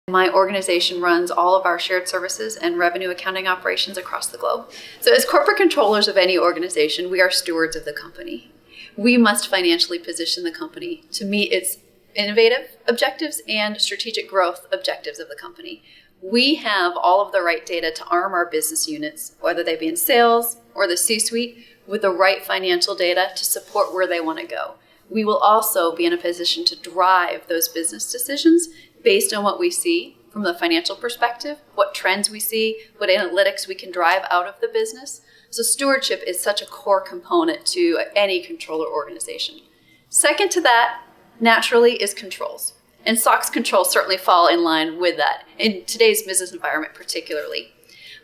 My organization runs all of our shared services and revenue accounting operations across the globe. So as corporate controllers of any organization, we are stewards of the company. We must financially position the company to meet its innovative objectives and strategic growth objectives of the company. We have all of the right data to arm our business units, whether they be in sales or the C-suite, with the right financial data to support where they want to go. We will also be in a position to drive those business decisions based on what we see from the financial perspective, what trends we see, what analytics we can drive out of the business. So stewardship is such a core component to any controller organization. Second to that, naturally, is controls. And SOX controls certainly fall in line with that, in today's business environment particularly.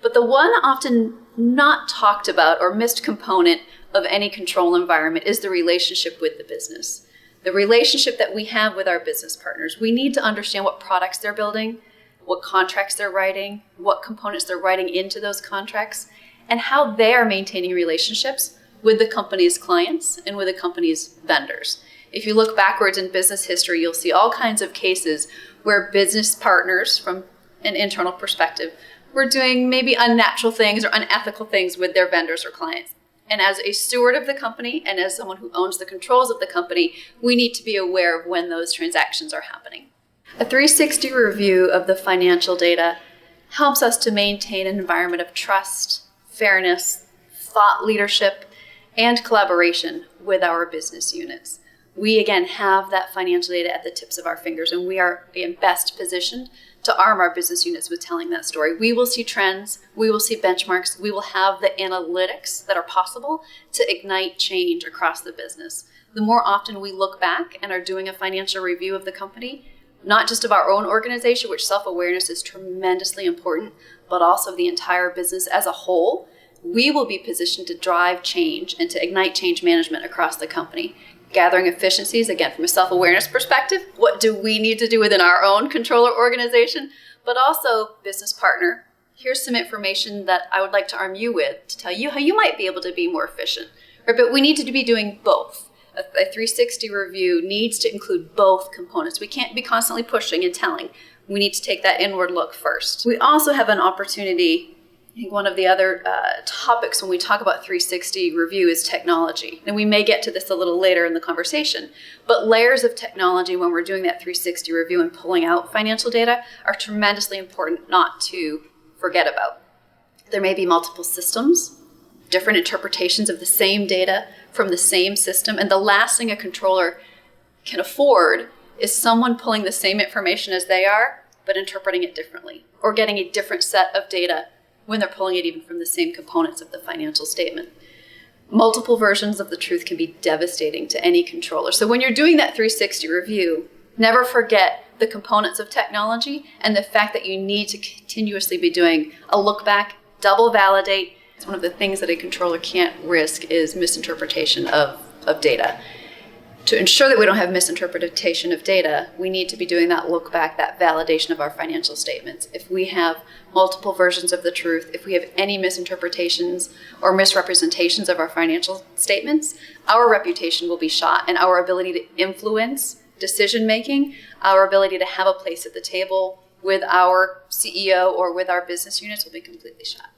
But the one often not talked about or missed component of any control environment is the relationship with the business. The relationship that we have with our business partners. We need to understand what products they're building, what contracts they're writing, what components they're writing into those contracts, and how they are maintaining relationships with the company's clients and with the company's vendors. If you look backwards in business history, you'll see all kinds of cases where business partners, from an internal perspective, were doing maybe unnatural things or unethical things with their vendors or clients. And as a steward of the company and as someone who owns the controls of the company, we need to be aware of when those transactions are happening. A 360 review of the financial data helps us to maintain an environment of trust, fairness, thought leadership, and collaboration with our business units. We, again, have that financial data at the tips of our fingers, and we are in best positioned to arm our business units with telling that story. We will see trends, we will see benchmarks, we will have the analytics that are possible to ignite change across the business. The more often we look back and are doing a financial review of the company, not just of our own organization, which self-awareness is tremendously important, but also of the entire business as a whole, we will be positioned to drive change and to ignite change management across the company. Gathering efficiencies, again, from a self-awareness perspective, what do we need to do within our own controller organization? But also, business partner, here's some information that I would like to arm you with to tell you how you might be able to be more efficient. Right? But we need to be doing both. A 360 review needs to include both components. We can't be constantly pushing and telling. We need to take that inward look first. We also have an opportunity. I think one of the other topics when we talk about 360 review is technology. And we may get to this a little later in the conversation, but layers of technology when we're doing that 360 review and pulling out financial data are tremendously important not to forget about. There may be multiple systems, different interpretations of the same data from the same system, and the last thing a controller can afford is someone pulling the same information as they are, but interpreting it differently, or getting a different set of data when they're pulling it even from the same components of the financial statement. Multiple versions of the truth can be devastating to any controller. So when you're doing that 360 review, never forget the components of technology and the fact that you need to continuously be doing a look back, double validate. It's one of the things that a controller can't risk is misinterpretation of data. To ensure that we don't have misinterpretation of data, we need to be doing that look back, that validation of our financial statements. If we have multiple versions of the truth, if we have any misinterpretations or misrepresentations of our financial statements, our reputation will be shot, and our ability to influence decision-making, our ability to have a place at the table with our CEO or with our business units will be completely shot.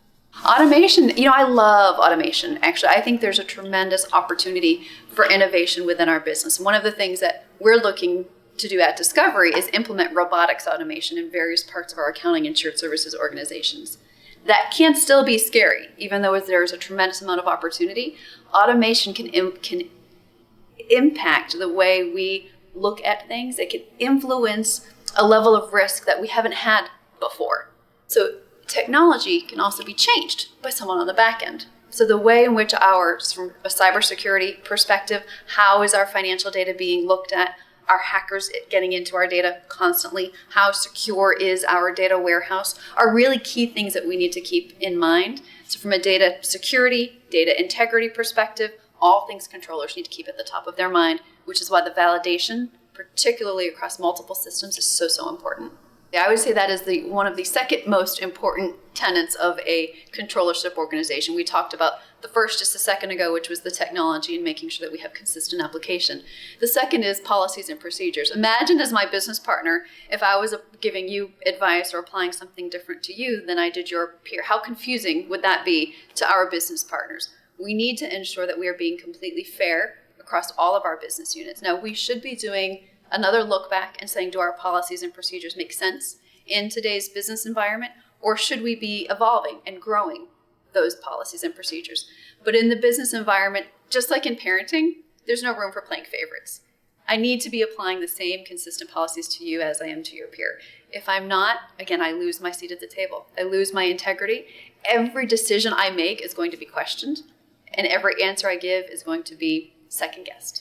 Automation, I love automation. Actually, I think there's a tremendous opportunity for innovation within our business. One of the things that we're looking to do at Discovery is implement robotics automation in various parts of our accounting and shared services organizations. That can still be scary, even though there's a tremendous amount of opportunity. Automation can impact the way we look at things. It can influence a level of risk that we haven't had before. So technology can also be changed by someone on the back end. So the way in which from a cybersecurity perspective, how is our financial data being looked at? Are hackers getting into our data constantly? How secure is our data warehouse? Are really key things that we need to keep in mind. So from a data security, data integrity perspective, all things controllers need to keep at the top of their mind, which is why the validation, particularly across multiple systems, is so important. Yeah, I would say that is one of the second most important tenets of a controllership organization. We talked about the first just a second ago, which was the technology and making sure that we have consistent application. The second is policies and procedures. Imagine as my business partner, if I was giving you advice or applying something different to you than I did your peer. How confusing would that be to our business partners? We need to ensure that we are being completely fair across all of our business units. Now, we should be doing another look back and saying, do our policies and procedures make sense in today's business environment, or should we be evolving and growing those policies and procedures? But in the business environment, just like in parenting, there's no room for playing favorites. I need to be applying the same consistent policies to you as I am to your peer. If I'm not, again, I lose my seat at the table. I lose my integrity. Every decision I make is going to be questioned, and every answer I give is going to be second-guessed.